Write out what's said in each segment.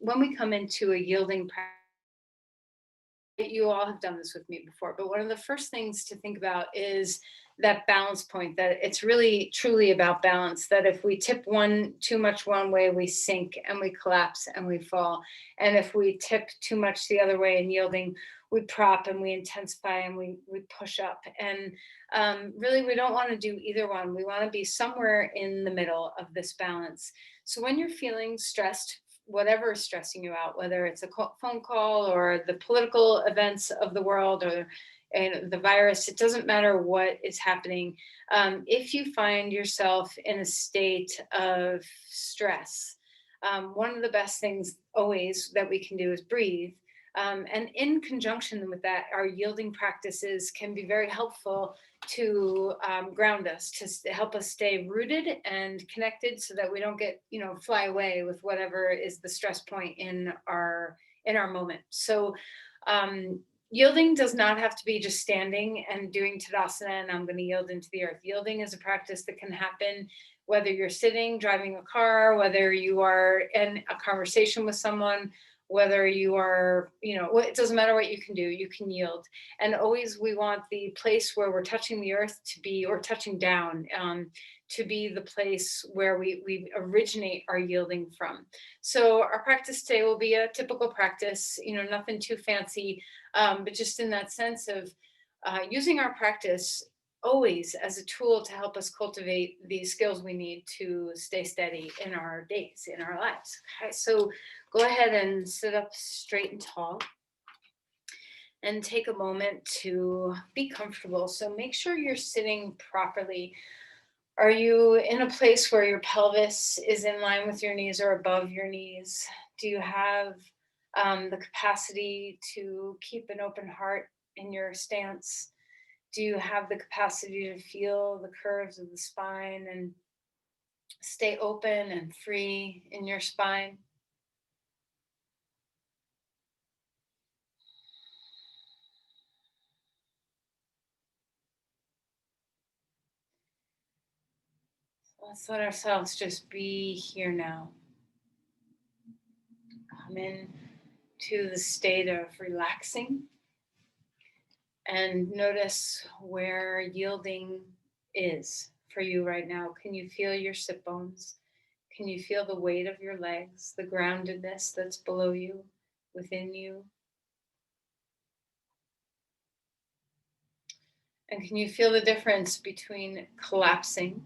when we come into a yielding practice, you all have done this with me before, but one of the first things to think about is that balance point, that it's really truly about balance, that if we tip one too much one way, we sink and we collapse and we fall. And if we tip too much the other way in yielding, we prop and we intensify and we push up. And really, we don't want to do either one. We want to be somewhere in the middle of this balance. So when you're feeling stressed, whatever is stressing you out, whether it's a phone call or the political events of the world or and the virus, it doesn't matter what is happening. If you find yourself in a state of stress, one of the best things always that we can do is breathe. And in conjunction with that, our yielding practices can be very helpful to ground us, to help us stay rooted and connected, so that we don't get, fly away with whatever is the stress point in our moment. So yielding does not have to be just standing and doing Tadasana and I'm going to yield into the earth. Yielding is a practice that can happen whether you're sitting, driving a car, whether you are in a conversation with someone, whether you are, it doesn't matter what you can do, you can yield. And always we want the place where we're touching the earth to be, or touching down, to be the place where we originate our yielding from. So our practice today will be a typical practice, nothing too fancy, but just in that sense of using our practice always as a tool to help us cultivate the skills we need to stay steady in our days, in our lives. Okay, so go ahead and sit up straight and tall and take a moment to be comfortable. So make sure you're sitting properly. Are you in a place where your pelvis is in line with your knees or above your knees? Do you have the capacity to keep an open heart in your stance? Do you have the capacity to feel the curves of the spine and stay open and free in your spine? Let's let ourselves just be here now. Come in to the state of relaxing and notice where yielding is for you right now. Can you feel your sit bones? Can you feel the weight of your legs, the groundedness that's below you, within you? And can you feel the difference between collapsing,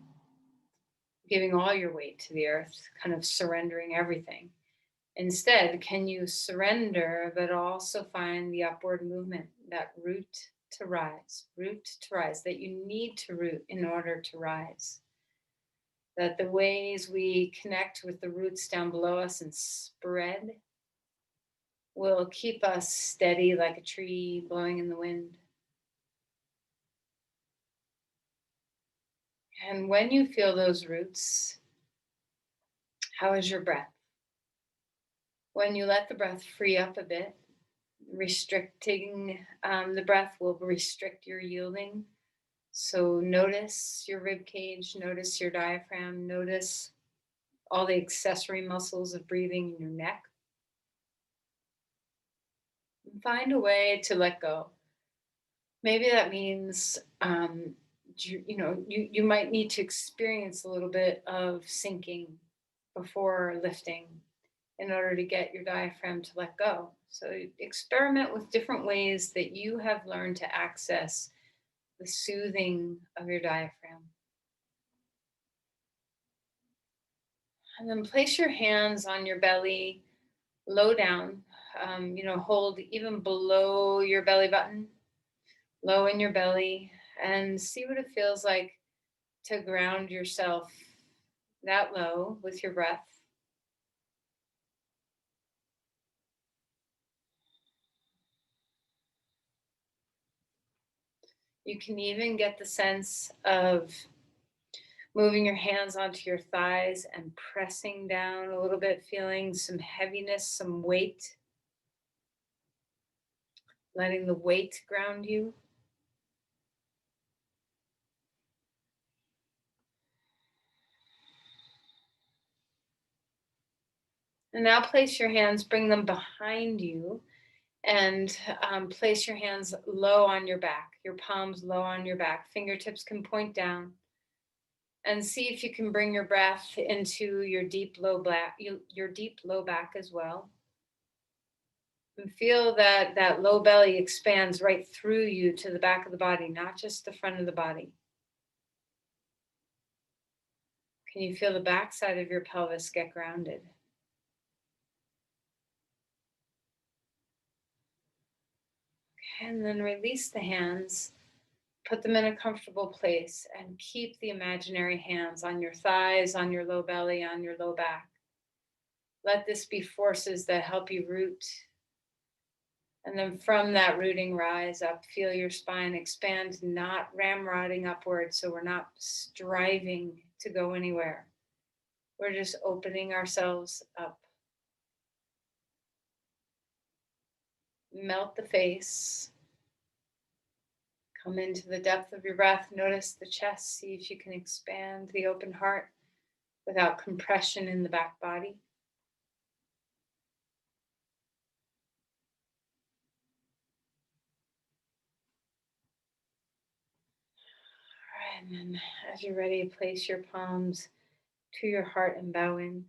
giving all your weight to the earth, kind of surrendering everything? Instead, can you surrender, but also find the upward movement, that root to rise, that you need to root in order to rise? That the ways we connect with the roots down below us and spread will keep us steady like a tree blowing in the wind. And when you feel those roots, how is your breath? When you let the breath free up a bit, restricting the breath will restrict your yielding. So notice your rib cage, notice your diaphragm, notice all the accessory muscles of breathing in your neck. And find a way to let go. Maybe that means you might need to experience a little bit of sinking before lifting in order to get your diaphragm to let go. So experiment with different ways that you have learned to access the soothing of your diaphragm. And then place your hands on your belly, low down. Hold even below your belly button, low in your belly, and see what it feels like to ground yourself that low with your breath. You can even get the sense of moving your hands onto your thighs and pressing down a little bit, feeling some heaviness, some weight. Letting the weight ground you. And now place your hands, bring them behind you, and place your hands low on your back, your palms low on your back. Fingertips can point down. And see if you can bring your breath into your deep low back, your deep low back as well. And feel that that low belly expands right through you to the back of the body, not just the front of the body. Can you feel the back side of your pelvis get grounded? And then release the hands, put them in a comfortable place, and keep the imaginary hands on your thighs, on your low belly, on your low back. Let this be forces that help you root. And then from that rooting, rise up, feel your spine expand, not ramrodding upward. So we're not striving to go anywhere. We're just opening ourselves up. Melt the face. Come into the depth of your breath. Notice the chest. See if you can expand the open heart without compression in the back body. All right, and then as you're ready, place your palms to your heart and bow in.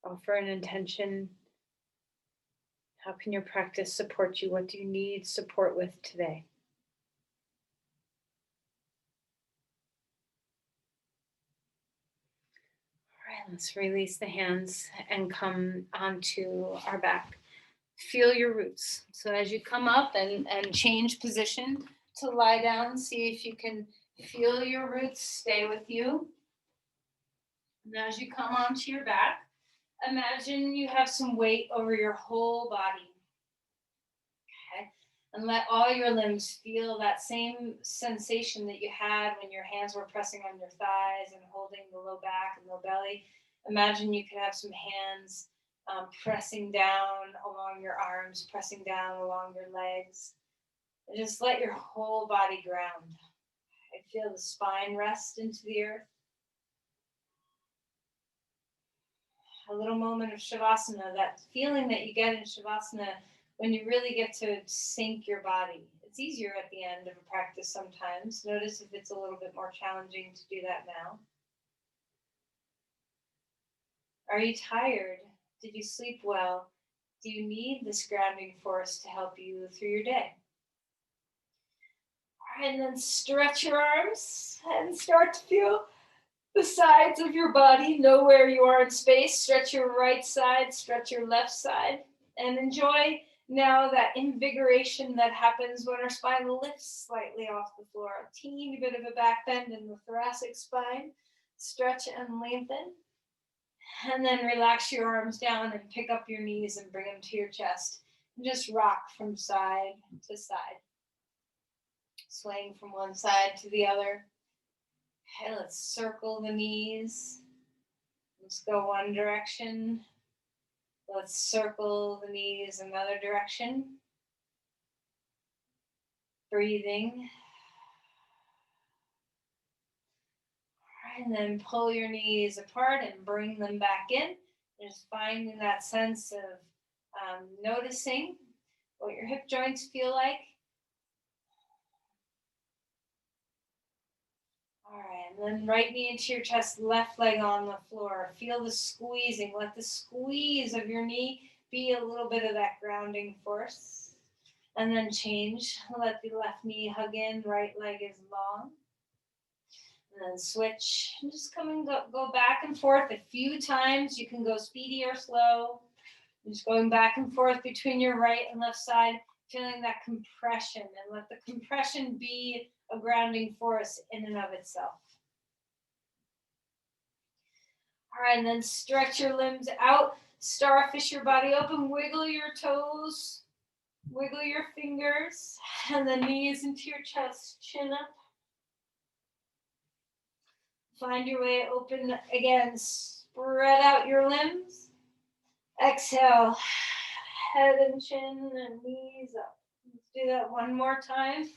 Offer an intention. How can your practice support you? What do you need support with today? All right, let's release the hands and come onto our back. Feel your roots. So as you come up and change position to lie down, see if you can feel your roots stay with you. And as you come onto your back, imagine you have some weight over your whole body. Okay. And let all your limbs feel that same sensation that you had when your hands were pressing on your thighs and holding the low back and low belly. Imagine you could have some hands pressing down along your arms, pressing down along your legs. And just let your whole body ground. I feel the spine rest into the earth. A little moment of Shavasana, that feeling that you get in Shavasana when you really get to sink your body. It's easier at the end of a practice sometimes. Notice if it's a little bit more challenging to do that now. Are you tired? Did you sleep well? Do you need this grounding force to help you through your day? All right, and then stretch your arms and start to feel the sides of your body. Know where you are in space. Stretch your right side, stretch your left side, and enjoy now that invigoration that happens when our spine lifts slightly off the floor. A teeny bit of a back bend in the thoracic spine. Stretch and lengthen. And then relax your arms down and pick up your knees and bring them to your chest. And just rock from side to side. Swaying from one side to the other. Okay, let's circle the knees. Let's go one direction. Let's circle the knees another direction. Breathing. All right, and then pull your knees apart and bring them back in. Just finding that sense of noticing what your hip joints feel like. All right, and then right knee into your chest, left leg on the floor. Feel the squeezing. Let the squeeze of your knee be a little bit of that grounding force. And then change. Let the left knee hug in, right leg is long. And then switch. And just come and go back and forth a few times. You can go speedy or slow. Just going back and forth between your right and left side, feeling that compression. And let the compression be a grounding force in and of itself. All right, and then stretch your limbs out. Starfish your body open. Wiggle your toes. Wiggle your fingers. And the knees into your chest. Chin up. Find your way open again. Spread out your limbs. Exhale. Head and chin and knees up. Let's do that one more time.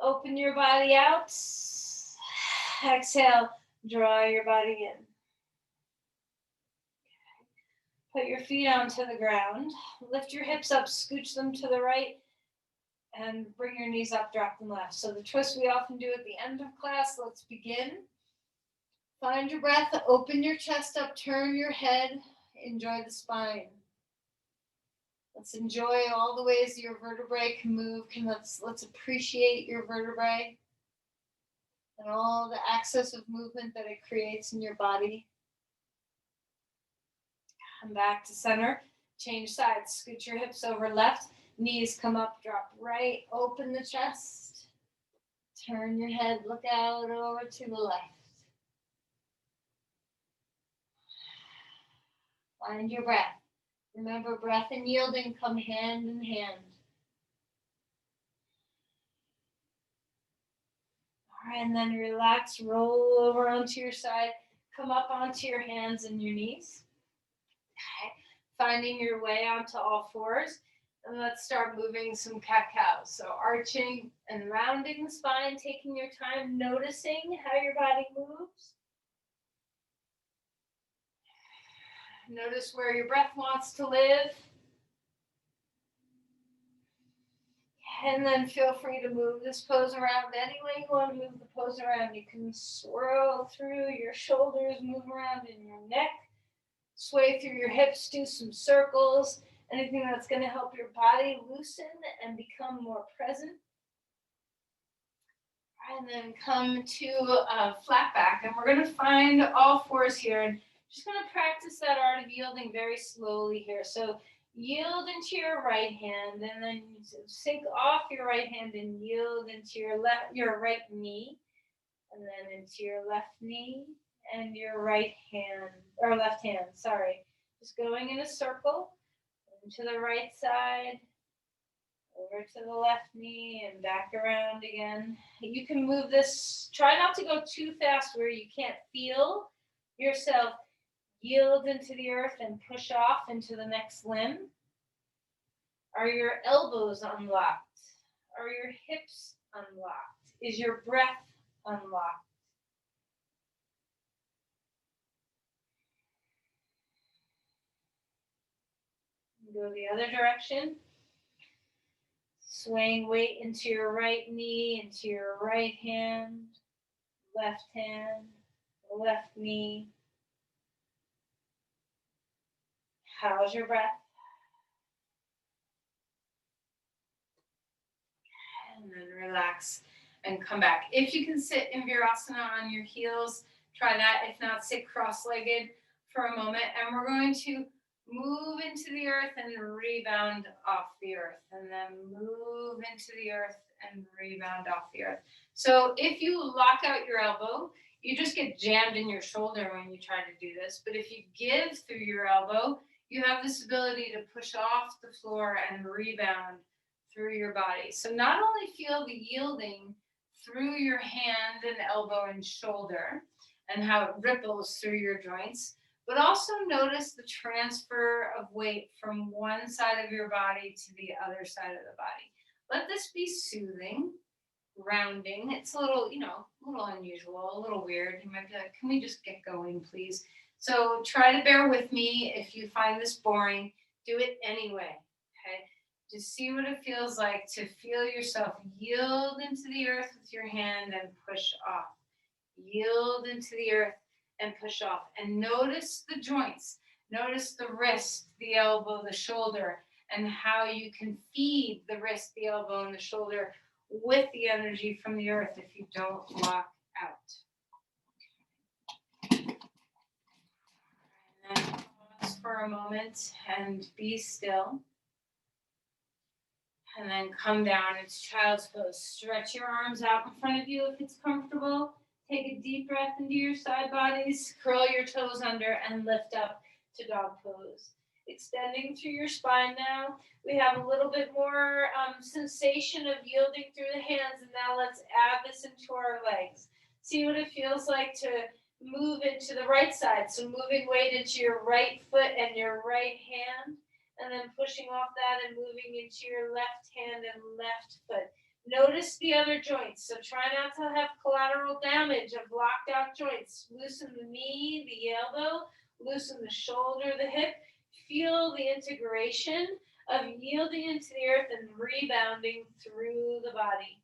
Open your body out. Exhale. Draw your body in. Put your feet onto the ground. Lift your hips up, scooch them to the right, and bring your knees up, drop them left. So the twist we often do at the end of class. Let's begin. Find your breath, open your chest up, turn your head, enjoy the spine. Let's enjoy all the ways your vertebrae can move. Let's appreciate your vertebrae and all the access of movement that it creates in your body. Come back to center. Change sides. Scoot your hips over left. Knees come up, drop right. Open the chest. Turn your head, look out over to the left. Find your breath. Remember, breath and yielding come hand in hand. All right, and then relax, roll over onto your side, come up onto your hands and your knees. Okay. Finding your way onto all fours. And let's start moving some cat-cows. So arching and rounding the spine, taking your time, noticing how your body moves. Notice where your breath wants to live. And then feel free to move this pose around any way you want to move the pose around. You can swirl through your shoulders, move around in your neck, sway through your hips, do some circles, anything that's going to help your body loosen and become more present. And then come to a flat back, and we're going to find all fours here, and just going to practice that art of yielding very slowly here. So yield into your right hand, and then sink off your right hand and yield into your right knee, and then into your left knee and your right hand, or left hand, sorry. Just going in a circle, to the right side, over to the left knee and back around again. You can move this, try not to go too fast where you can't feel yourself yield into the earth and push off into the next limb. Are your elbows unlocked? Are your hips unlocked? Is your breath unlocked? Go the other direction. Swaying weight into your right knee, into your right hand, left knee. How's your breath? And then relax and come back. If you can sit in Virasana on your heels, try that. If not, sit cross-legged for a moment. And we're going to move into the earth and rebound off the earth. And then move into the earth and rebound off the earth. So if you lock out your elbow, you just get jammed in your shoulder when you try to do this. But if you give through your elbow, you have this ability to push off the floor and rebound through your body. So not only feel the yielding through your hand and elbow and shoulder and how it ripples through your joints, but also notice the transfer of weight from one side of your body to the other side of the body. Let this be soothing, grounding. It's a little, a little unusual, a little weird. You might be like, can we just get going, please? So try to bear with me. If you find this boring, do it anyway, okay? Just see what it feels like to feel yourself yield into the earth with your hand and push off. Yield into the earth and push off. And notice the joints. Notice the wrist, the elbow, the shoulder, and how you can feed the wrist, the elbow, and the shoulder with the energy from the earth if you don't lock out. And then pause for a moment and be still. And then come down into child's pose. Stretch your arms out in front of you if it's comfortable. Take a deep breath into your side bodies. Curl your toes under and lift up to dog pose. Extending through your spine now. We have a little bit more sensation of yielding through the hands. And now let's add this into our legs. See what it feels like to move into the right side. So moving weight into your right foot and your right hand. And then pushing off that and moving into your left hand and left foot. Notice the other joints. So try not to have collateral damage of locked out joints. Loosen the knee, the elbow, loosen the shoulder, the hip. feel the integration of yielding into the earth and rebounding through the body.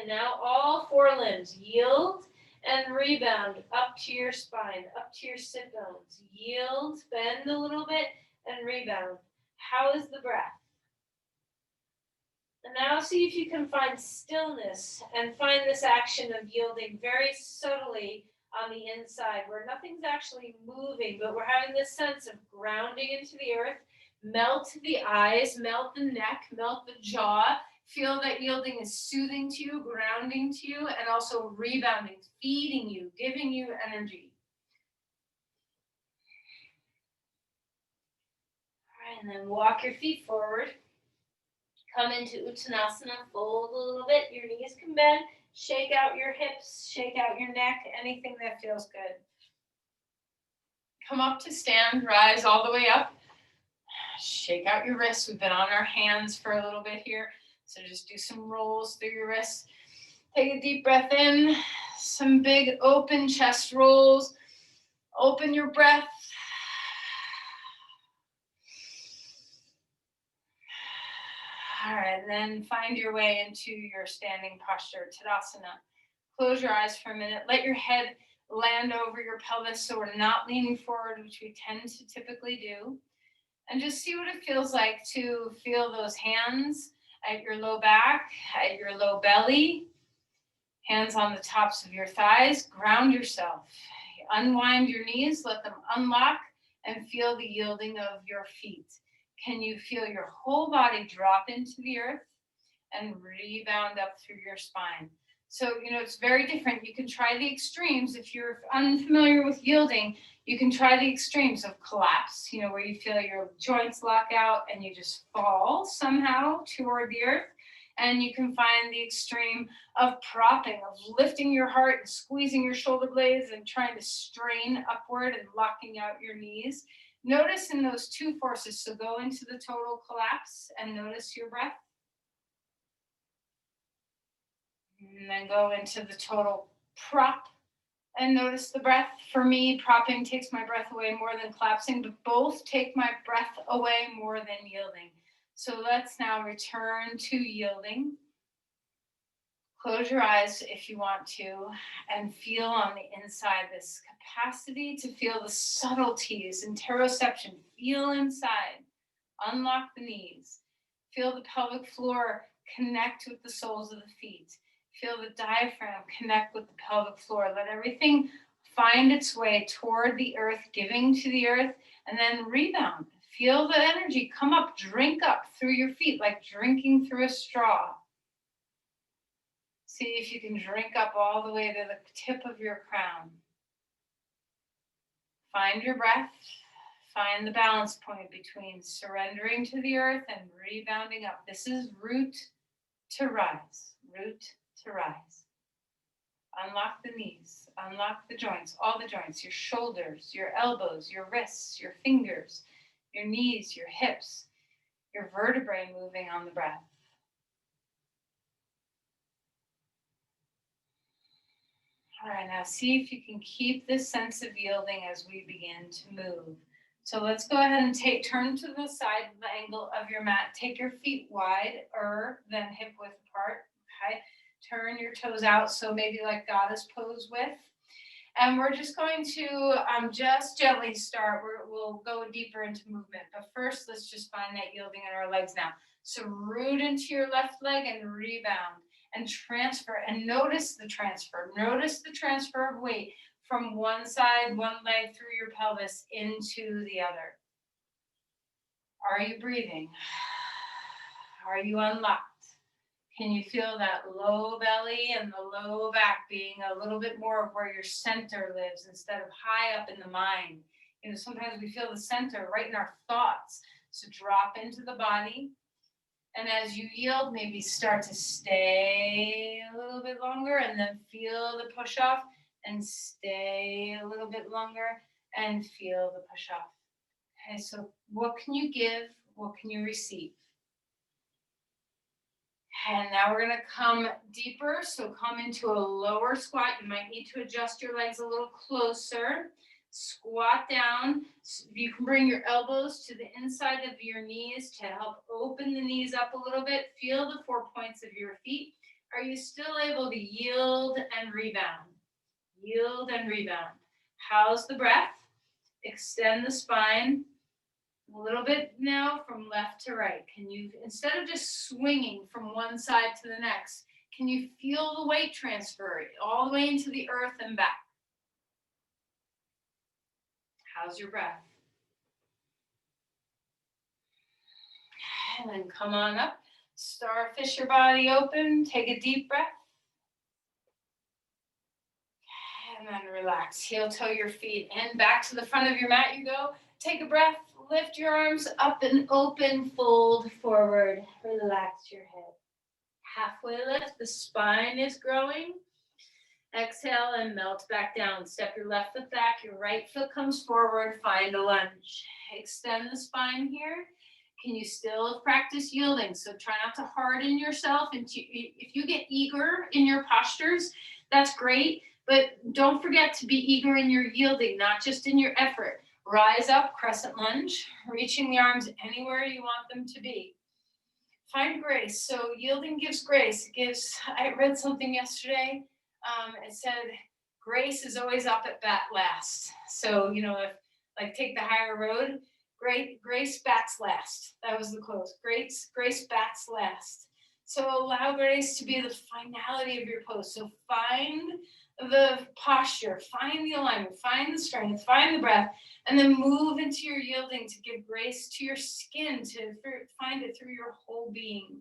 And now all four limbs yield and rebound up to your spine, up to your sit bones. Yield, bend a little bit, and rebound. How is the breath? And now see if you can find stillness and find this action of yielding very subtly on the inside, where nothing's actually moving, but we're having this sense of grounding into the earth. Melt the eyes, melt the neck, melt the jaw. Feel that yielding is soothing to you, grounding to you, and also rebounding, feeding you, giving you energy. All right, and then walk your feet forward. Come into Uttanasana, fold a little bit. Your knees can bend. Shake out your hips, shake out your neck, anything that feels good. Come up to stand, rise all the way up. Shake out your wrists. We've been on our hands for a little bit here. So just do some rolls through your wrists. Take a deep breath in, some big open chest rolls. Open your breath. All right, and then find your way into your standing posture, Tadasana. Close your eyes for a minute. Let your head land over your pelvis so we're not leaning forward, which we tend to typically do. And just see what it feels like to feel those hands at your low back, at your low belly, hands on the tops of your thighs. Ground yourself. Unwind your knees, let them unlock, and feel the yielding of your feet. Can you feel your whole body drop into the earth and rebound up through your spine? So, it's very different. You can try the extremes. If you're unfamiliar with yielding, you can try the extremes of collapse, where you feel your joints lock out and you just fall somehow toward the earth. And you can find the extreme of propping, of lifting your heart and squeezing your shoulder blades and trying to strain upward and locking out your knees. Notice in those two forces, so go into the total collapse and notice your breath. And then go into the total prop and notice the breath. For me, propping takes my breath away more than collapsing, but both take my breath away more than yielding. So let's now return to yielding. Close your eyes if you want to and feel on the inside this capacity to feel the subtleties, interoception. Feel inside. Unlock the knees. Feel the pelvic floor connect with the soles of the feet. Feel the diaphragm connect with the pelvic floor. Let everything find its way toward the earth, giving to the earth, and then rebound. Feel the energy come up, drink up through your feet like drinking through a straw. See if you can drink up all the way to the tip of your crown. Find your breath. Find the balance point between surrendering to the earth and rebounding up. This is root to rise. Root to rise. Unlock the knees, unlock the joints, all the joints, your shoulders, your elbows, your wrists, your fingers, your knees, your hips, your vertebrae moving on the breath. All right, now see if you can keep this sense of yielding as we begin to move. So let's go ahead and turn to the side of the angle of your mat. Take your feet wider than hip width apart, okay? Turn your toes out, so maybe like goddess pose width. And we're just going to just gently start. We'll go deeper into movement. But first, let's just find that yielding in our legs now. So root into your left leg and rebound and transfer. And notice the transfer. Notice the transfer of weight from one side, one leg through your pelvis into the other. Are you breathing? Are you unlocked? Can you feel that low belly and the low back being a little bit more of where your center lives instead of high up in the mind? Sometimes we feel the center right in our thoughts. So drop into the body. And as you yield, maybe start to stay a little bit longer and then feel the push off and stay a little bit longer and feel the push off. Okay, so what can you give? What can you receive? And now we're going to come deeper. So come into a lower squat. You might need to adjust your legs a little closer. Squat down. You can bring your elbows to the inside of your knees to help open the knees up a little bit. Feel the 4 points of your feet. Are you still able to yield and rebound? Yield and rebound. How's the breath? Extend the spine a little bit now from left to right. Can you, instead of just swinging from one side to the next, can you feel the weight transfer all the way into the earth and back? How's your breath? And then come on up. Starfish your body open. Take a deep breath. And then relax. Heel toe your feet in. Back to the front of your mat you go. Take a breath. Lift your arms up and open. Fold forward. Relax your head. Halfway lift. The spine is growing. Exhale and melt back down. Step your left foot back. Your right foot comes forward. Find a lunge. Extend the spine here. Can you still practice yielding? So try not to harden yourself. And if you get eager in your postures, that's great. But don't forget to be eager in your yielding, not just in your effort. Rise up, crescent lunge, reaching the arms anywhere you want them to be. Find grace. So yielding gives grace. It gives, I read something yesterday. It said, grace is always up at bat last. So, if like take the higher road, grace bats last. That was the quote. Grace bats last. So allow grace to be the finality of your pose. So find the posture, find the alignment, find the strength, find the breath, and then move into your yielding to give grace to your skin, to find it through your whole being.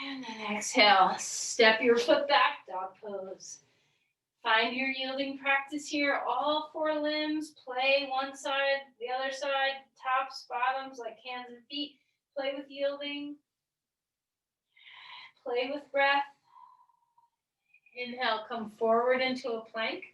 And then exhale, step your foot back, dog pose. Find your yielding practice here. All 4 limbs, play one side, the other side, tops, bottoms, like hands and feet. Play with yielding. Play with breath. Inhale, come forward into a plank.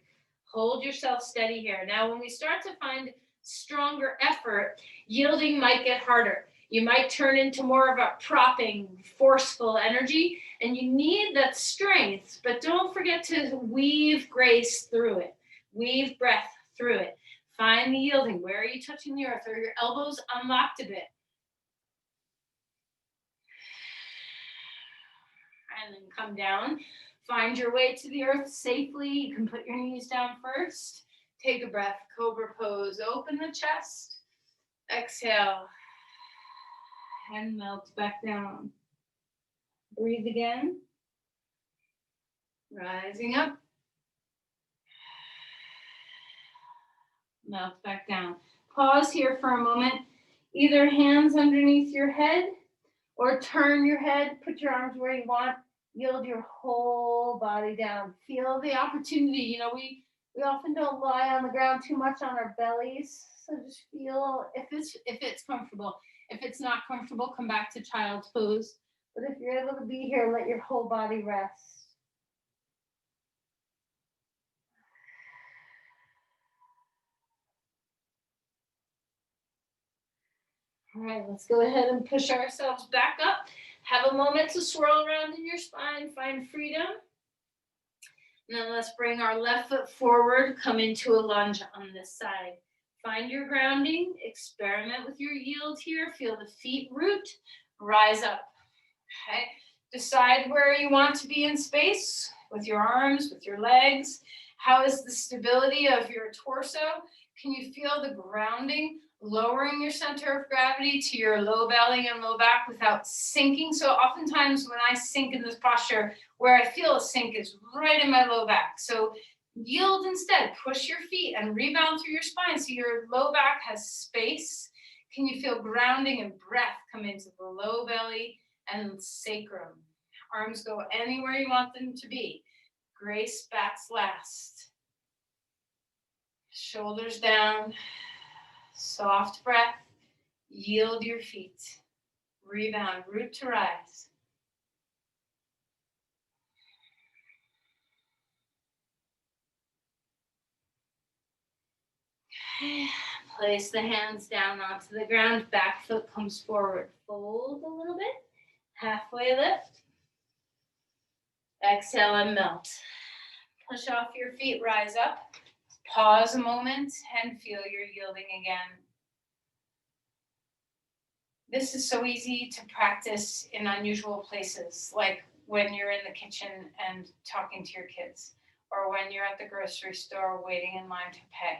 Hold yourself steady here. Now, when we start to find stronger effort, yielding might get harder. You might turn into more of a propping, forceful energy, and you need that strength, but don't forget to weave grace through it. Weave breath through it. Find the yielding. Where are you touching the earth? Are your elbows unlocked a bit? And then come down. Find your way to the earth safely. You can put your knees down first. Take a breath, cobra pose. Open the chest. Exhale. And melt back down. Breathe again. Rising up. Melt back down. Pause here for a moment. Either hands underneath your head or turn your head, put your arms where you want. Yield your whole body down. Feel the opportunity. We often don't lie on the ground too much on our bellies. So just feel if it's comfortable. If it's not comfortable, come back to child's pose. But if you're able to be here, let your whole body rest. All right, let's go ahead and push ourselves back up. Have a moment to swirl around in your spine, find freedom. And then let's bring our left foot forward, come into a lunge on this side. Find your grounding, experiment with your yield here, feel the feet root, rise up. Okay, decide where you want to be in space with your arms, with your legs. How is the stability of your torso? Can you feel the grounding, lowering your center of gravity to your low belly and low back without sinking? So oftentimes when I sink in this posture, where I feel a sink is right in my low back. So yield instead, push your feet and rebound through your spine so your low back has space. Can you feel grounding and breath come into the low belly and sacrum? Arms go anywhere you want them to be. Grace bats last. Shoulders down. Soft breath. Yield your feet. Rebound, root to rise. Place the hands down onto the ground. Back foot comes forward. Fold a little bit. Halfway lift. Exhale and melt. Push off your feet, rise up. Pause a moment and feel your yielding again. This is so easy to practice in unusual places, like when you're in the kitchen and talking to your kids, or when you're at the grocery store waiting in line to pay.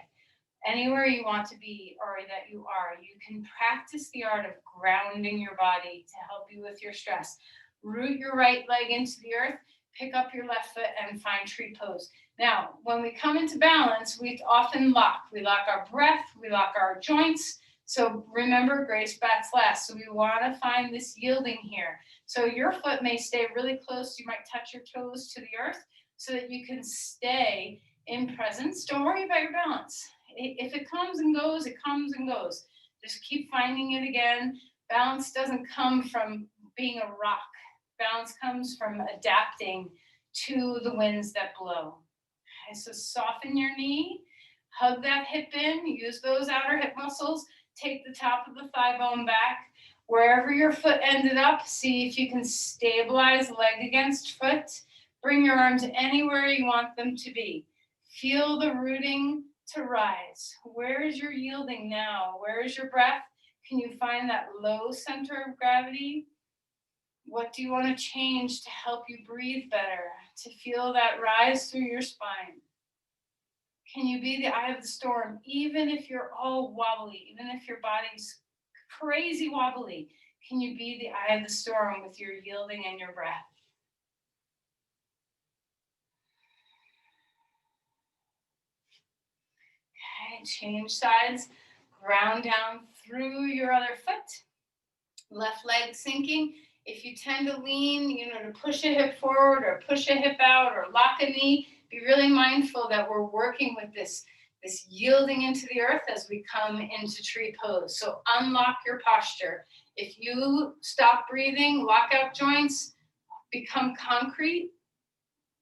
Anywhere you want to be or that you are, you can practice the art of grounding your body to help you with your stress. Root your right leg into the earth, pick up your left foot and find tree pose. Now, when we come into balance, we often lock. We lock our breath, we lock our joints. So remember, grace bats last. So we want to find this yielding here. So your foot may stay really close. You might touch your toes to the earth so that you can stay in presence. Don't worry about your balance. If it comes and goes, it comes and goes. Just keep finding it again. Balance doesn't come from being a rock. Balance comes from adapting to the winds that blow. Okay, so soften your knee, hug that hip in, use those outer hip muscles, take the top of the thigh bone back. Wherever your foot ended up, see if you can stabilize leg against foot. Bring your arms anywhere you want them to be. Feel the rooting to rise. Where is your yielding now? Where is your breath? Can you find that low center of gravity? What do you want to change to help you breathe better, to feel that rise through your spine? Can you be the eye of the storm, even if you're all wobbly, even if your body's crazy wobbly? Can you be the eye of the storm with your yielding and your breath? Okay, change sides, ground down through your other foot, left leg sinking. If you tend to lean, to push a hip forward or push a hip out or lock a knee, be really mindful that we're working with this yielding into the earth as we come into tree pose. So unlock your posture. If you stop breathing, lock out joints, become concrete,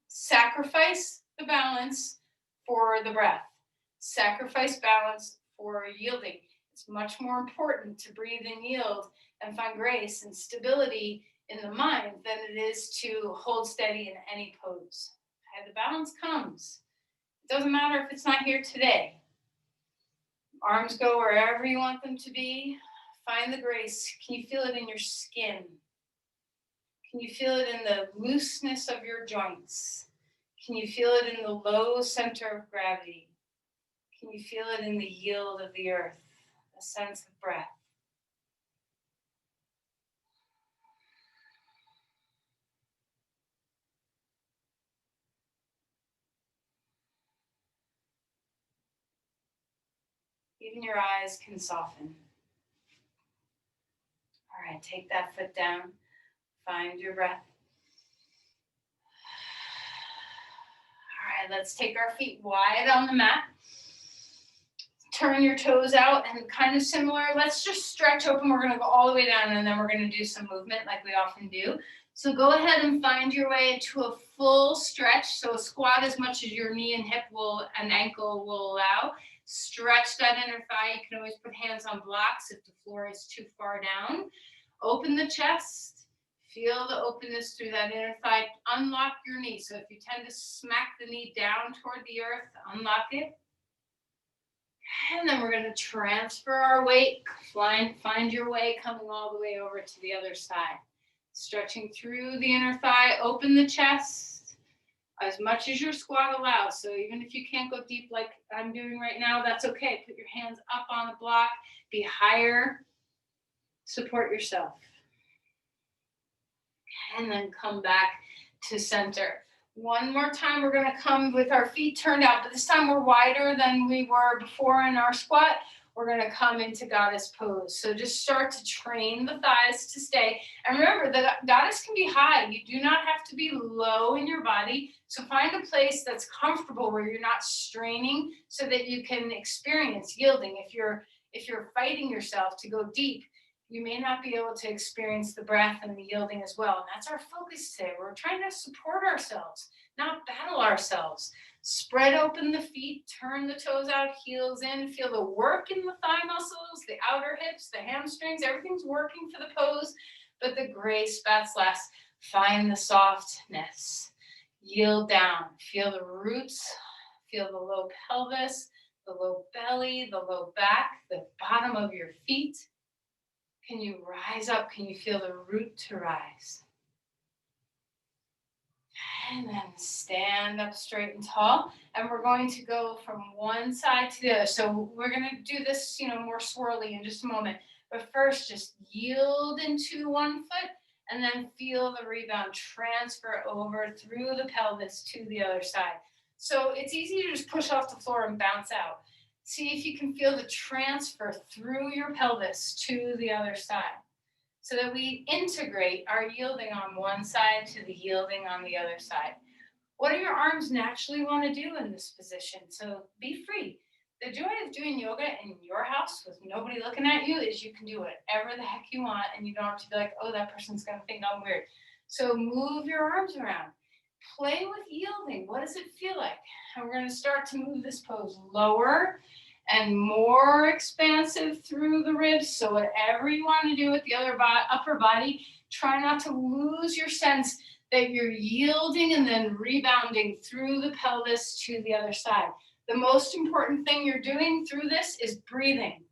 sacrifice the balance for the breath. Sacrifice balance for yielding. It's much more important to breathe and yield and find grace and stability in the mind than it is to hold steady in any pose. Okay, the balance comes. It doesn't matter if it's not here today. Arms go wherever you want them to be. Find the grace. Can you feel it in your skin? Can you feel it in the looseness of your joints? Can you feel it in the low center of gravity? Can you feel it in the yield of the earth, a sense of breath? Even your eyes can soften. All right, take that foot down. Find your breath. All right, let's take our feet wide on the mat. Turn your toes out and kind of similar. Let's just stretch open. We're going to go all the way down and then we're going to do some movement like we often do. So go ahead and find your way into a full stretch. So squat as much as your knee and hip and ankle will allow. Stretch that inner thigh. You can always put hands on blocks if the floor is too far down. Open the chest. Feel the openness through that inner thigh. Unlock your knee. So if you tend to smack the knee down toward the earth, unlock it. And then we're going to transfer our weight. Find your way coming all the way over to the other side. Stretching through the inner thigh. Open the chest as much as your squat allows. So even if you can't go deep like I'm doing right now, that's okay. Put your hands up on the block. Be higher. Support yourself. And then come back to center. One more time, we're going to come with our feet turned out, but this time we're wider than we were before in our squat. We're going to come into goddess pose. So just start to train the thighs to stay. And remember, the goddess can be high. You do not have to be low in your body. So find a place that's comfortable where you're not straining so that you can experience yielding. If you're fighting yourself to go deep, you may not be able to experience the breath and the yielding as well. And that's our focus today. We're trying to support ourselves, not battle ourselves. Spread open the feet, turn the toes out, heels in, feel the work in the thigh muscles, the outer hips, the hamstrings, everything's working for the pose, but the grace bats last. Find the softness. Yield down. Feel the roots, feel the low pelvis, the low belly, the low back, the bottom of your feet. Can you rise up? Can you feel the root to rise? And then stand up straight and tall. And we're going to go from one side to the other. So we're going to do this, more swirly in just a moment. But first, just yield into one foot and then feel the rebound transfer over through the pelvis to the other side. So it's easy to just push off the floor and bounce out. See if you can feel the transfer through your pelvis to the other side, so that we integrate our yielding on one side to the yielding on the other side. What do your arms naturally want to do in this position? So be free. The joy of doing yoga in your house with nobody looking at you is you can do whatever the heck you want, and you don't have to be like, oh, that person's going to think I'm weird. So move your arms around. Play with yielding. What does it feel like? And we're going to start to move this pose lower and more expansive through the ribs. So whatever you want to do with the other upper body, try not to lose your sense that you're yielding and then rebounding through the pelvis to the other side. The most important thing you're doing through this is breathing.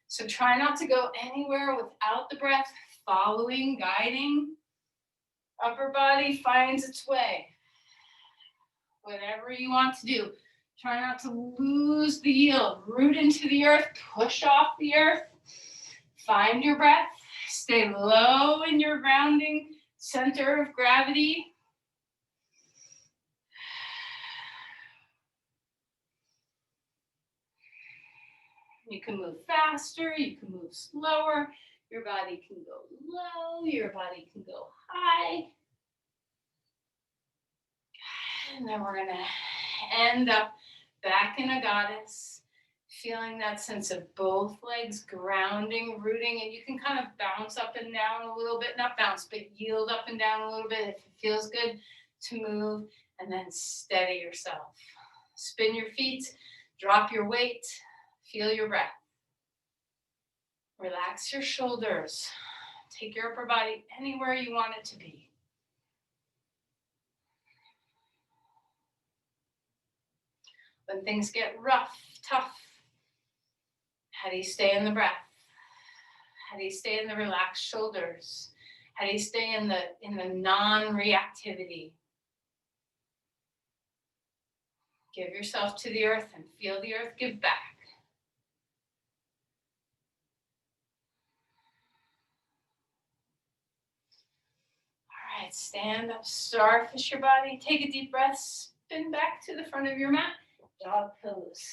So try not to go anywhere without the breath, following, guiding. Upper body finds its way. Whatever you want to do. Try not to lose the yield. Root into the earth, push off the earth. Find your breath. Stay low in your grounding center of gravity. You can move faster, you can move slower. Your body can go low, your body can go high. And then we're gonna end up back in a goddess, feeling that sense of both legs grounding, rooting, and you can kind of bounce up and down a little bit, not bounce, but yield up and down a little bit if it feels good to move, and then steady yourself. Spin your feet, drop your weight, feel your breath. Relax your shoulders. Take your upper body anywhere you want it to be. When things get rough, tough, how do you stay in the breath? How do you stay in the relaxed shoulders? How do you stay in the non-reactivity? Give yourself to the earth and feel the earth give back. All right, stand up, starfish your body. Take a deep breath, spin back to the front of your mat. Dog pose.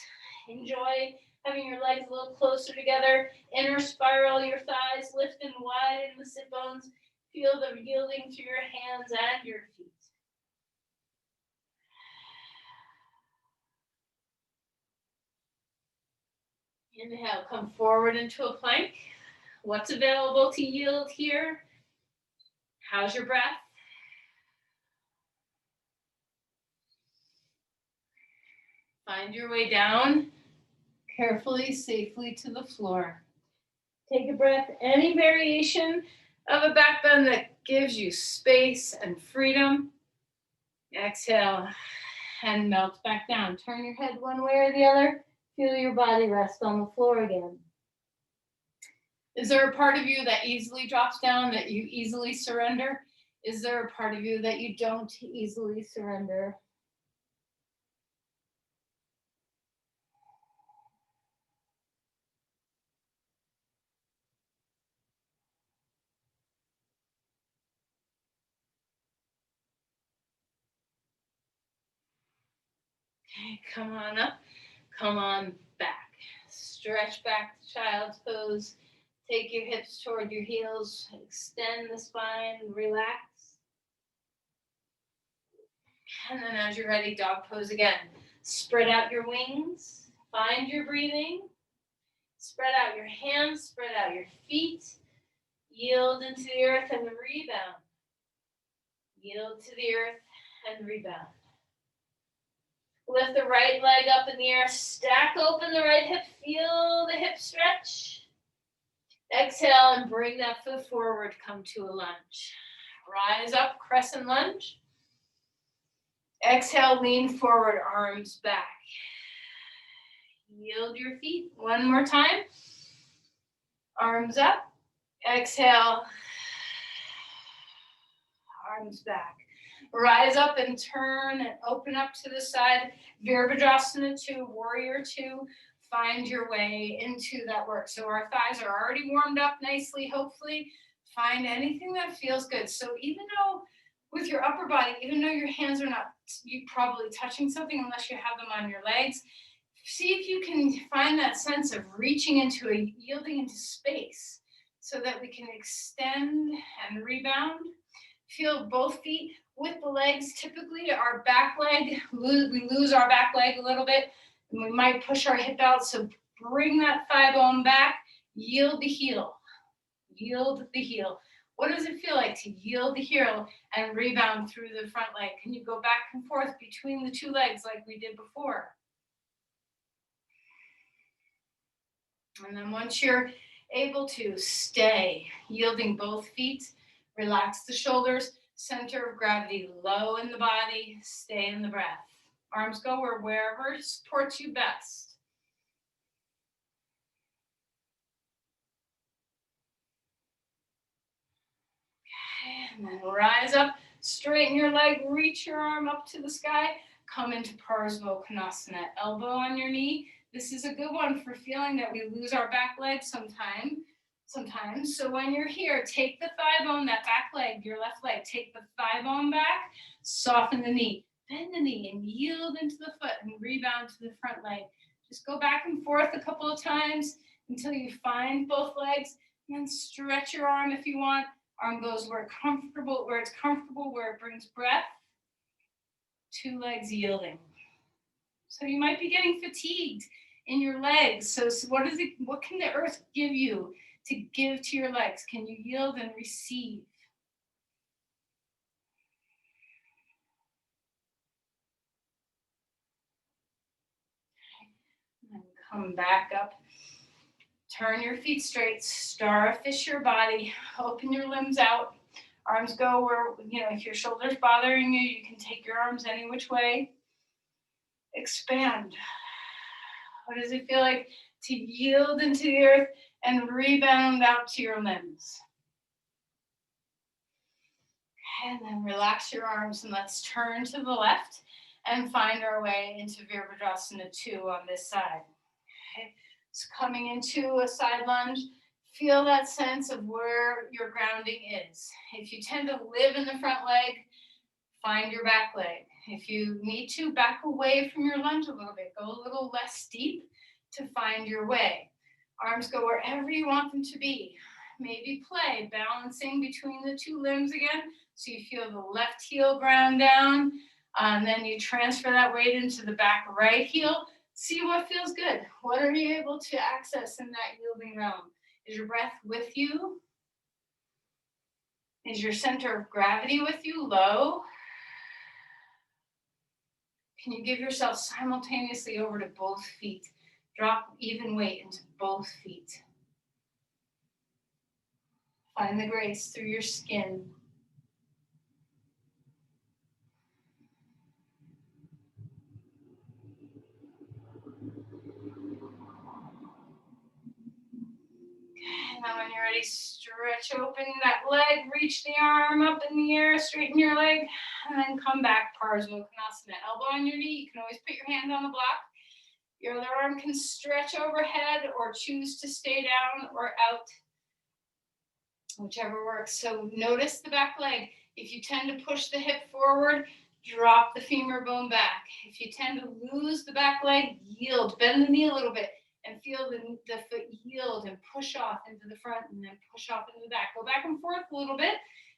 Enjoy having your legs a little closer together. Inner spiral your thighs, lift and widen the sit bones. Feel the yielding through your hands and your feet. Inhale, come forward into a plank. What's available to yield here? How's your breath? Find your way down carefully, safely to the floor. Take a breath, any variation of a back bend that gives you space and freedom. Exhale and melt back down. Turn your head one way or the other. Feel your body rest on the floor again. Is there a part of you that easily drops down, that you easily surrender? Is there a part of you that you don't easily surrender? Okay, come on up, come on back. Stretch back to child's pose. Take your hips toward your heels. Extend the spine, relax. And then as you're ready, dog pose again. Spread out your wings, find your breathing. Spread out your hands, spread out your feet. Yield into the earth and rebound. Yield to the earth and rebound. Lift the right leg up in the air, stack open the right hip, feel the hip stretch. Exhale and bring that foot forward, come to a lunge. Rise up, crescent lunge. Exhale, lean forward, arms back. Yield your feet. One more time. Arms up. Exhale. Arms back. Rise up and turn and open up to the side. Virabhadrasana 2, Warrior 2. Find your way into that work. So our thighs are already warmed up nicely, hopefully. Find anything that feels good. So even though with your upper body, even though your hands are not you probably touching something unless you have them on your legs, see if you can find that sense of reaching into a yielding into space so that we can extend and rebound. Feel both feet with the legs. Typically our back leg, we lose our back leg a little bit, and we might push our hip out. So bring that thigh bone back, yield the heel, yield the heel. What does it feel like to yield the heel and rebound through the front leg? Can you go back and forth between the two legs like we did before? And then once you're able to, stay, yielding both feet, relax the shoulders, center of gravity low in the body, stay in the breath. Arms go wherever supports you best. Okay, and then rise up, straighten your leg, reach your arm up to the sky, come into Parsva elbow on your knee. This is a good one for feeling that we lose our back leg sometimes. So when you're here, take the thigh bone, that back leg, your left leg, take the thigh bone back, soften the knee, bend the knee and yield into the foot and rebound to the front leg. Just go back and forth a couple of times until you find both legs, and then stretch your arm if you want. Arm goes where it's comfortable, where it brings breath. Two legs yielding. So you might be getting fatigued in your legs. So what can the earth give you to give to your legs? Can you yield and receive? And come back up. Turn your feet straight, starfish your body, open your limbs out. Arms go where, if your shoulder's bothering you, you can take your arms any which way. Expand. What does it feel like to yield into the earth and rebound out to your limbs? And then relax your arms and let's turn to the left and find our way into Virabhadrasana 2 on this side. Okay. So coming into a side lunge, feel that sense of where your grounding is. If you tend to live in the front leg, find your back leg. If you need to, back away from your lunge a little bit. Go a little less deep to find your way. Arms go wherever you want them to be. Maybe play, balancing between the two limbs again. So you feel the left heel ground down, and then you transfer that weight into the back right heel. See what feels good. What are you able to access in that yielding realm? Is your breath with you? Is your center of gravity with you, low? Can you give yourself simultaneously over to both feet? Drop even weight into both feet. Find the grace through your skin. And then when you're ready, stretch open that leg, reach the arm up in the air, straighten your leg, and then come back, Parsva-Konasana. Elbow on your knee, you can always put your hand on the block. Your other arm can stretch overhead or choose to stay down or out, whichever works. So notice the back leg. If you tend to push the hip forward, drop the femur bone back. If you tend to lose the back leg, yield, bend the knee a little bit and feel the foot yield and push off into the front and then push off into the back. Go back and forth a little bit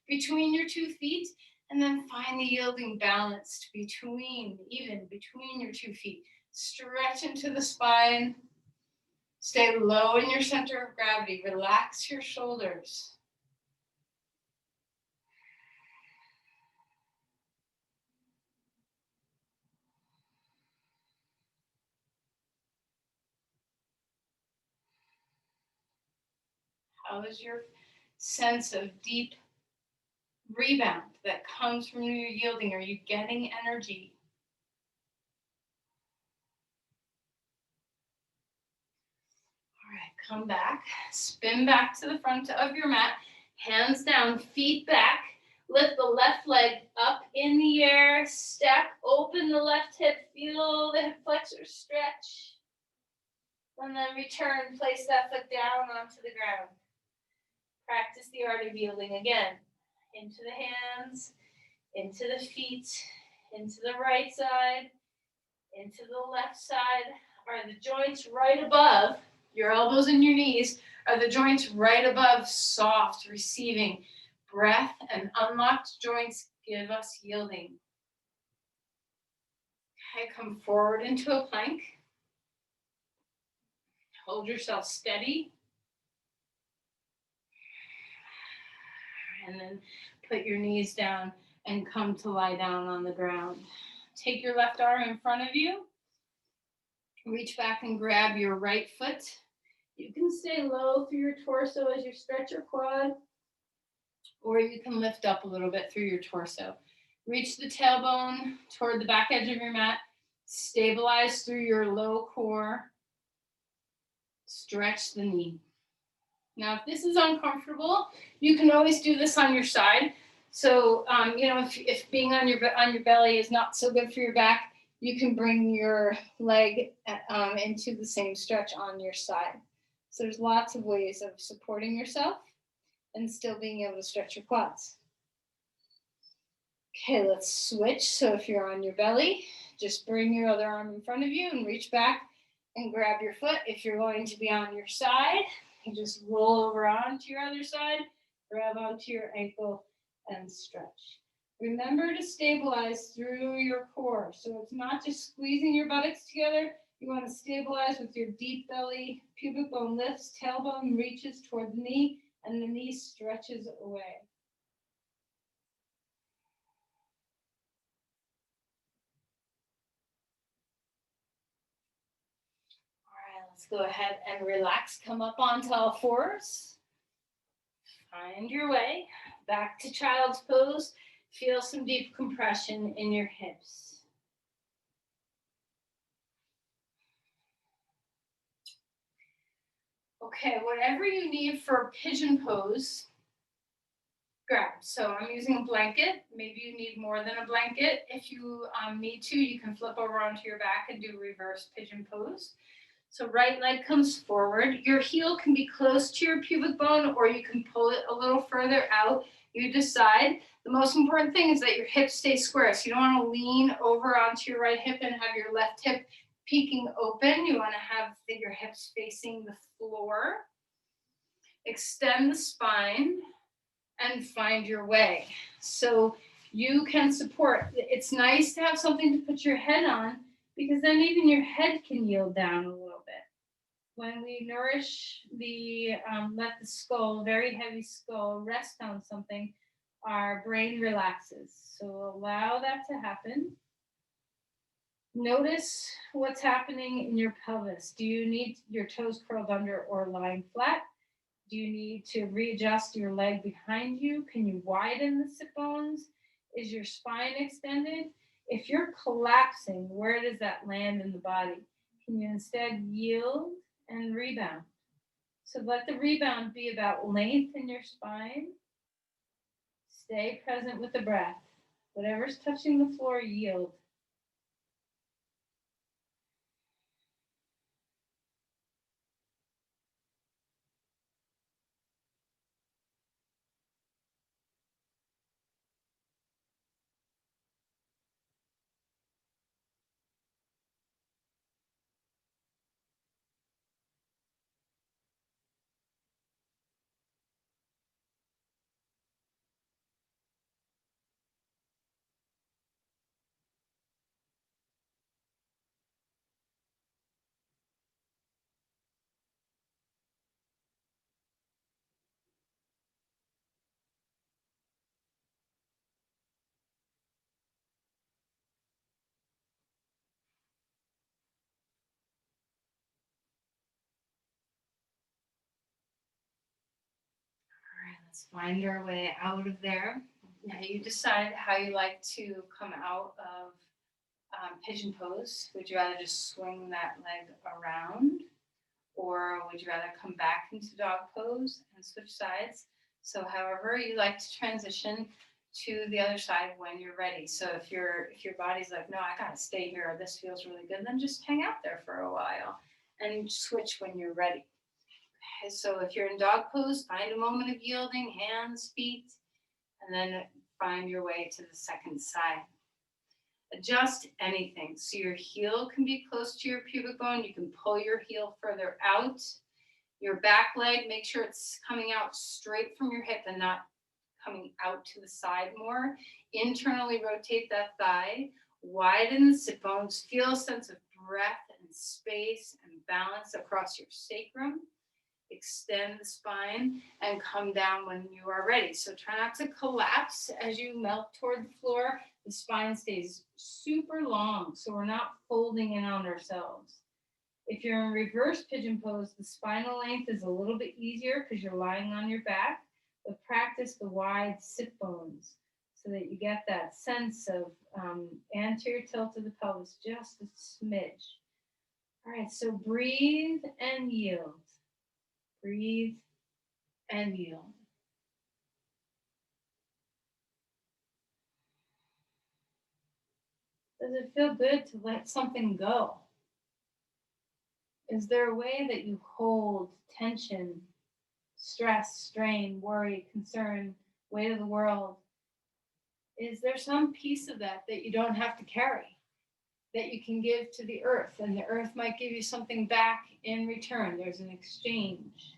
between your 2 feet and then find the yielding balance between your 2 feet. Stretch into the spine. Stay low in your center of gravity. Relax your shoulders. How is your sense of deep rebound that comes from your yielding? Are you getting energy? Come back, spin back to the front of your mat, hands down, feet back. Lift the left leg up in the air, stack open the left hip, feel the hip flexor stretch. And then return, place that foot down onto the ground. Practice the art of yielding again. Into the hands, into the feet, into the right side, into the left side. Are the joints right above your elbows and your knees? Are the joints right above, soft, receiving breath, and unlocked joints give us yielding. Okay, come forward into a plank. Hold yourself steady. And then put your knees down and come to lie down on the ground. Take your left arm in front of you. Reach back and grab your right foot. You can stay low through your torso as you stretch your quad, or you can lift up a little bit through your torso. Reach the tailbone toward the back edge of your mat. Stabilize through your low core. Stretch the knee. Now, if this is uncomfortable, you can always do this on your side. So, if being on your belly is not so good for your back, you can bring your leg into the same stretch on your side. So there's lots of ways of supporting yourself and still being able to stretch your quads. Okay, let's switch. So if you're on your belly, just bring your other arm in front of you and reach back and grab your foot. If you're going to be on your side, you just roll over onto your other side, grab onto your ankle and stretch. Remember to stabilize through your core. So it's not just squeezing your buttocks together. You want to stabilize with your deep belly. Pubic bone lifts, tailbone reaches toward the knee, and the knee stretches away. All right, let's go ahead and relax. Come up onto all fours. Find your way back to child's pose. Feel some deep compression in your hips. Okay, whatever you need for pigeon pose, grab. So I'm using a blanket. Maybe you need more than a blanket. If you need to, you can flip over onto your back and do reverse pigeon pose. So right leg comes forward. Your heel can be close to your pubic bone, or you can pull it a little further out. You decide. The most important thing is that your hips stay square. So you don't want to lean over onto your right hip and have your left hip peeking open. You want to have your hips facing the floor. Extend the spine and find your way. So you can support. It's nice to have something to put your head on, because then even your head can yield down a little bit. When we nourish let the skull, very heavy skull, rest on something, our brain relaxes. So allow that to happen. Notice what's happening in your pelvis. Do you need your toes curled under or lying flat? Do you need to readjust your leg behind you? Can you widen the sit bones? Is your spine extended? If you're collapsing, where does that land in the body? Can you instead yield and rebound? So let the rebound be about length in your spine. Stay present with the breath. Whatever's touching the floor, yield. All right, let's find our way out of there. Now you decide how you like to come out of pigeon pose. Would you rather just swing that leg around, or would you rather come back into dog pose and switch sides? So however you like to transition to the other side when you're ready. So if your body's like, no, I gotta stay here, this feels really good, then just hang out there for a while and switch when you're ready. Okay, so if you're in dog pose, find a moment of yielding, hands, feet, and then find your way to the second side. Adjust anything. So your heel can be close to your pubic bone. You can pull your heel further out. Your back leg, make sure it's coming out straight from your hip and not coming out to the side more. Internally rotate that thigh. Widen the sit bones. Feel a sense of breath and space and balance across your sacrum. Extend the spine and come down when you are ready. So try not to collapse as you melt toward the floor. The spine stays super long, so we're not folding in on ourselves. If you're in reverse pigeon pose, the spinal length is a little bit easier because you're lying on your back, but practice the wide sit bones so that you get that sense of anterior tilt of the pelvis, just a smidge. All right, so breathe and yield. Breathe and yield. Does it feel good to let something go? Is there a way that you hold tension, stress, strain, worry, concern, weight of the world? Is there some piece of that that you don't have to carry, that you can give to the earth, and the earth might give you something back in return? There's an exchange.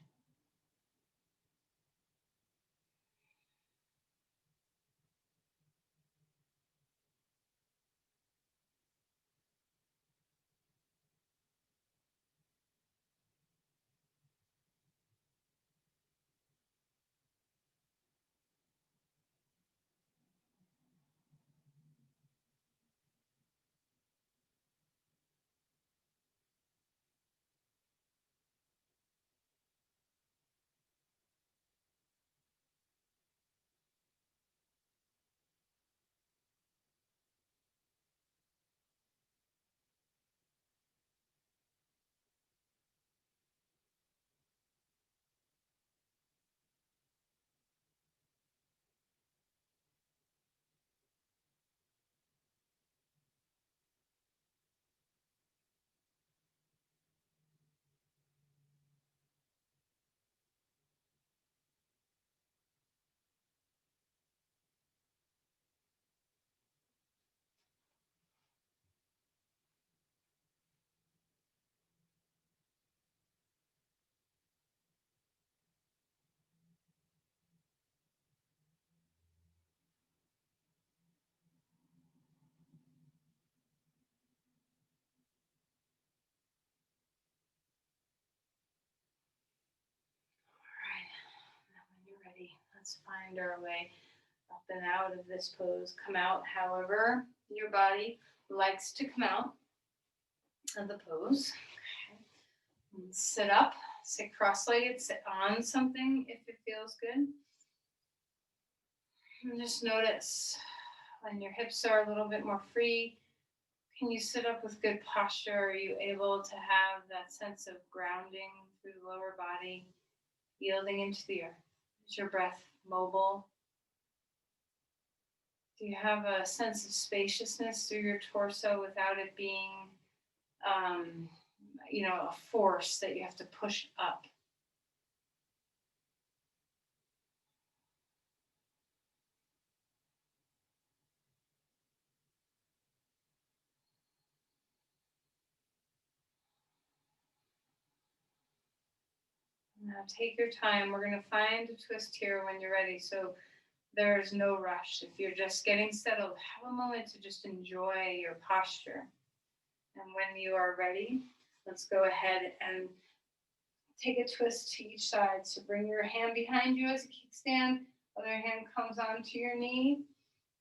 All right, now when you're ready, let's find our way up and out of this pose. Come out however your body likes to come out of the pose. Okay. And sit up, sit cross-legged, sit on something if it feels good. And just notice when your hips are a little bit more free, can you sit up with good posture? Are you able to have that sense of grounding through the lower body, yielding into the earth? Is your breath mobile? Do you have a sense of spaciousness through your torso without it being, a force that you have to push up? Now take your time. We're going to find a twist here when you're ready. So there's no rush. If you're just getting settled, have a moment to just enjoy your posture. And when you are ready, let's go ahead and take a twist to each side. So bring your hand behind you as a kickstand. Other hand comes onto your knee.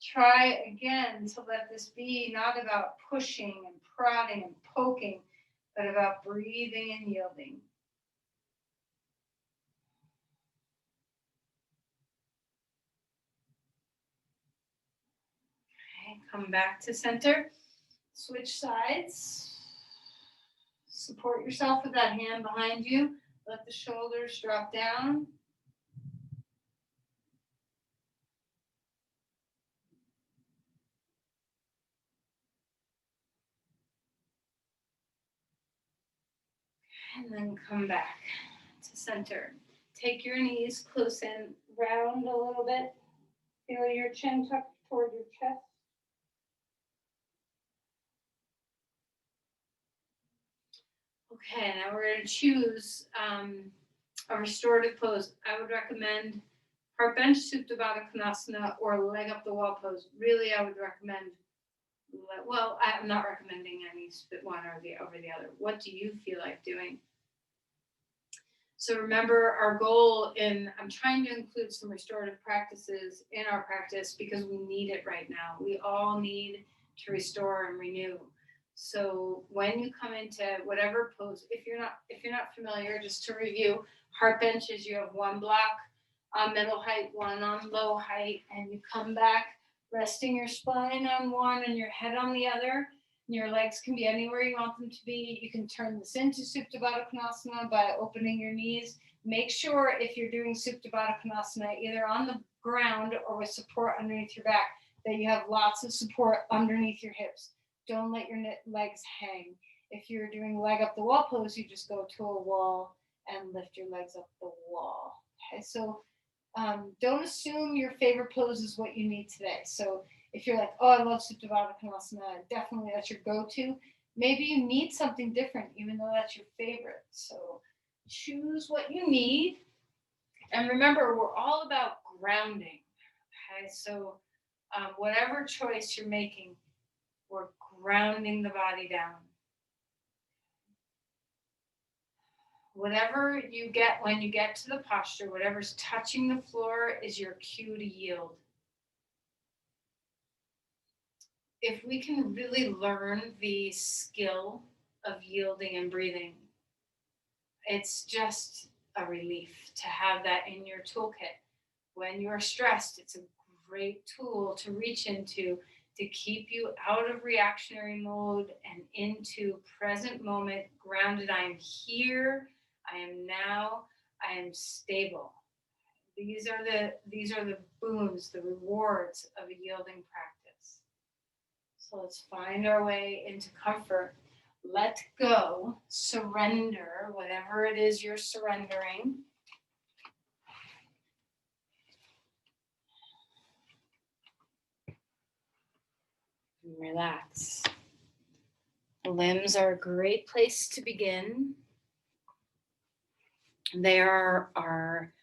Try again to let this be not about pushing and prodding and poking, but about breathing and yielding. Okay, come back to center. Switch sides. Support yourself with that hand behind you. Let the shoulders drop down. And then come back to center. Take your knees close in, round a little bit. Feel your chin tucked toward your chest. Okay, now we're going to choose a restorative pose. I would recommend part bench Supta Baddha Konasana or leg up the wall pose. Really, I would recommend, well, I'm not recommending any one or the over the other. What do you feel like doing? So remember our goal I'm trying to include some restorative practices in our practice because we need it right now. We all need to restore and renew. So when you come into whatever pose, if you're not familiar, just to review, heart benches, you have one block on middle height, one on low height, and you come back, resting your spine on one and your head on the other. Your legs can be anywhere you want them to be. You can turn this into Supta Baddha Konasana by opening your knees. Make sure if you're doing Supta Baddha Konasana, either on the ground or with support underneath your back, that you have lots of support underneath your hips. Don't let your legs hang. If you're doing leg up the wall pose, you just go to a wall and lift your legs up the wall. Okay, so don't assume your favorite pose is what you need today. So if you're like, oh, I love Supta Baddha Konasana, definitely that's your go-to. Maybe you need something different, even though that's your favorite. So choose what you need. And remember, we're all about grounding. Okay, so whatever choice you're making, we're grounding the body down. Whatever you get when you get to the posture, whatever's touching the floor is your cue to yield. If we can really learn the skill of yielding and breathing, it's just a relief to have that in your toolkit. When you're stressed, it's a great tool to reach into to keep you out of reactionary mode and into present moment, grounded. I am here, I am now, I am stable. These are the boons, the rewards of a yielding practice. So let's find our way into comfort. Let go, surrender, whatever it is you're surrendering. And relax. The limbs are a great place to begin. They are our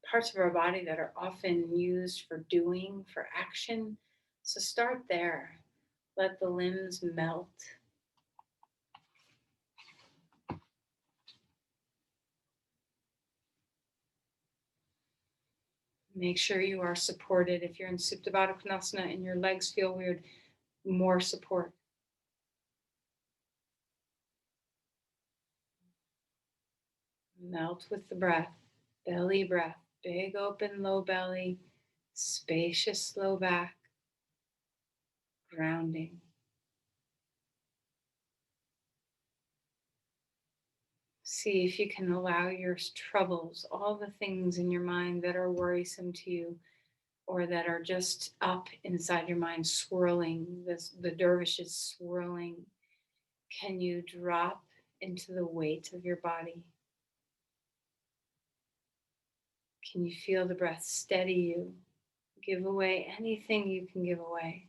parts of our body that are often used for doing, for action. So start there. Let the limbs melt. Make sure you are supported. If you're in Supta Baddha Konasana and your legs feel weird, more support. Melt with the breath. Belly breath. Big open low belly. Spacious low back. Grounding. See if you can allow your troubles, all the things in your mind that are worrisome to you or that are just up inside your mind, swirling, the dervish is swirling. Can you drop into the weight of your body? Can you feel the breath steady you? Give away anything you can give away.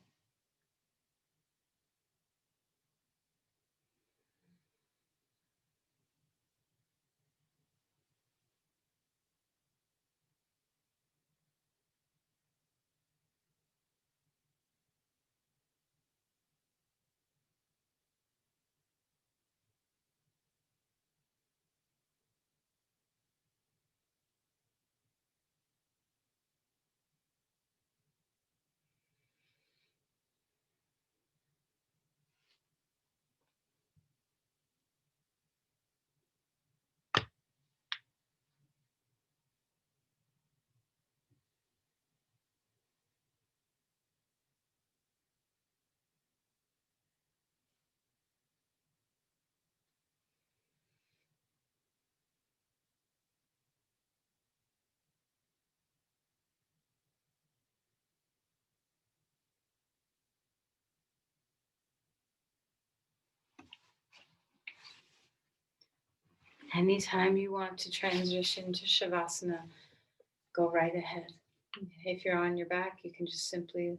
Anytime you want to transition to Shavasana, go right ahead. If you're on your back, you can just simply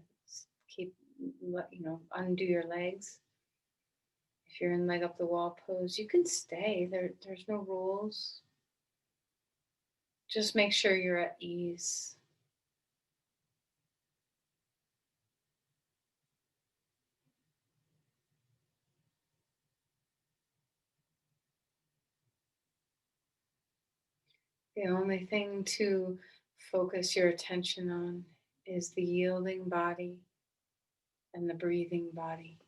keep, undo your legs. If you're in leg up the wall pose, you can stay. There's no rules. Just make sure you're at ease. The only thing to focus your attention on is the yielding body and the breathing body.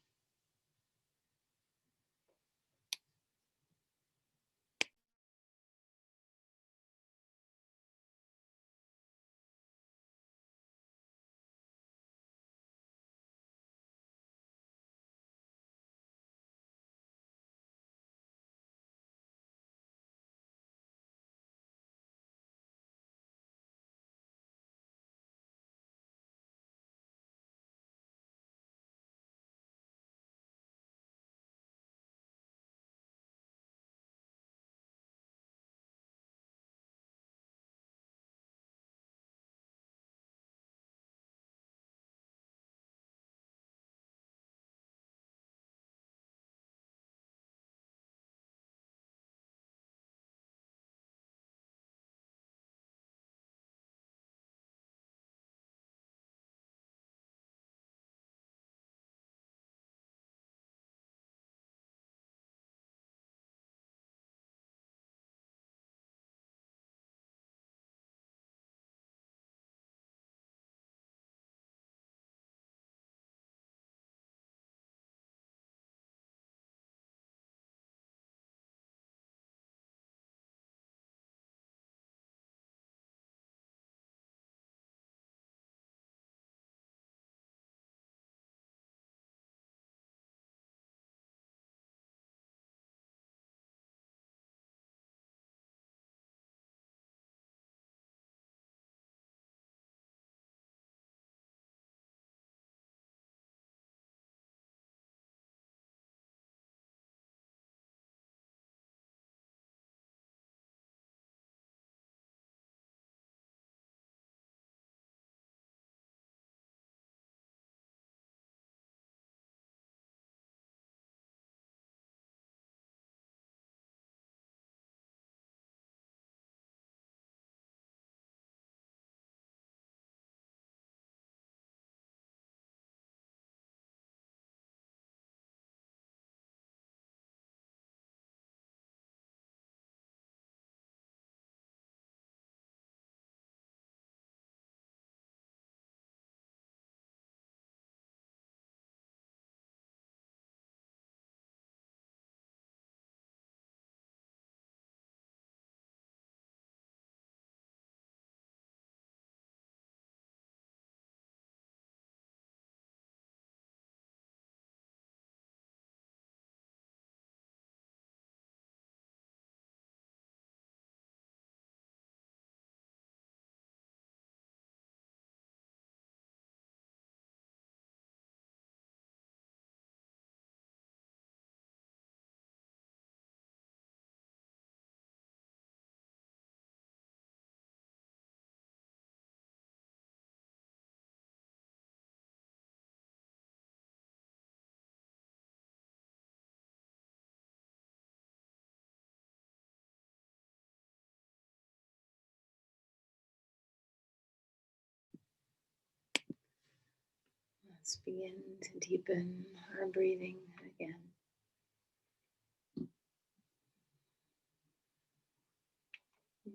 Let's begin to deepen our breathing again.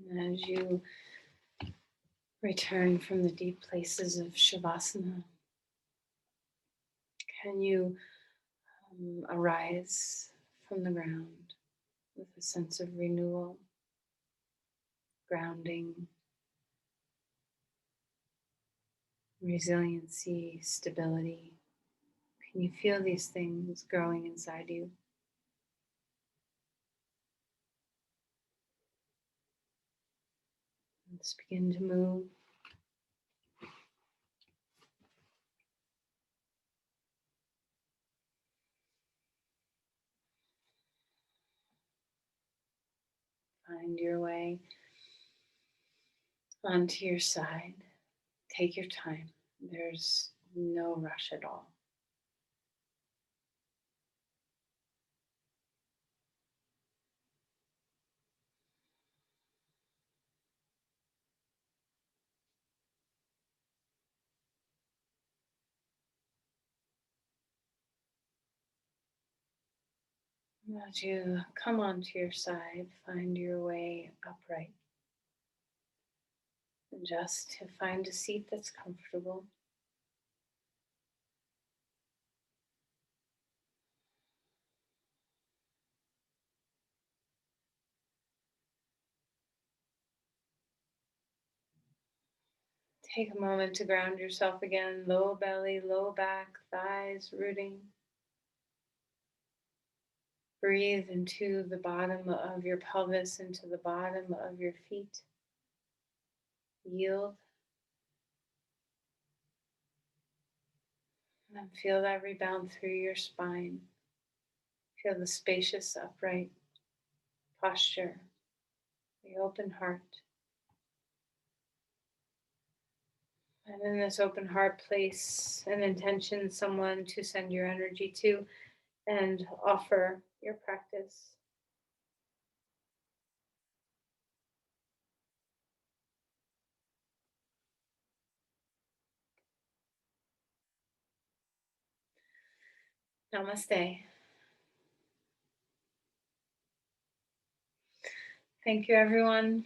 And as you return from the deep places of Shavasana, can you arise from the ground with a sense of renewal, grounding, resiliency, stability? Can you feel these things growing inside you? Let's begin to move. Find your way onto your side. Take your time. There's no rush at all. As you come onto your side, find your way upright. And just to find a seat that's comfortable. Take a moment to ground yourself again. Low belly, low back, thighs rooting. Breathe into the bottom of your pelvis, into the bottom of your feet. Yield. And feel that rebound through your spine. Feel the spacious, upright posture, the open heart. And in this open heart, place an intention, someone to send your energy to, and offer your practice. Namaste. Thank you, everyone.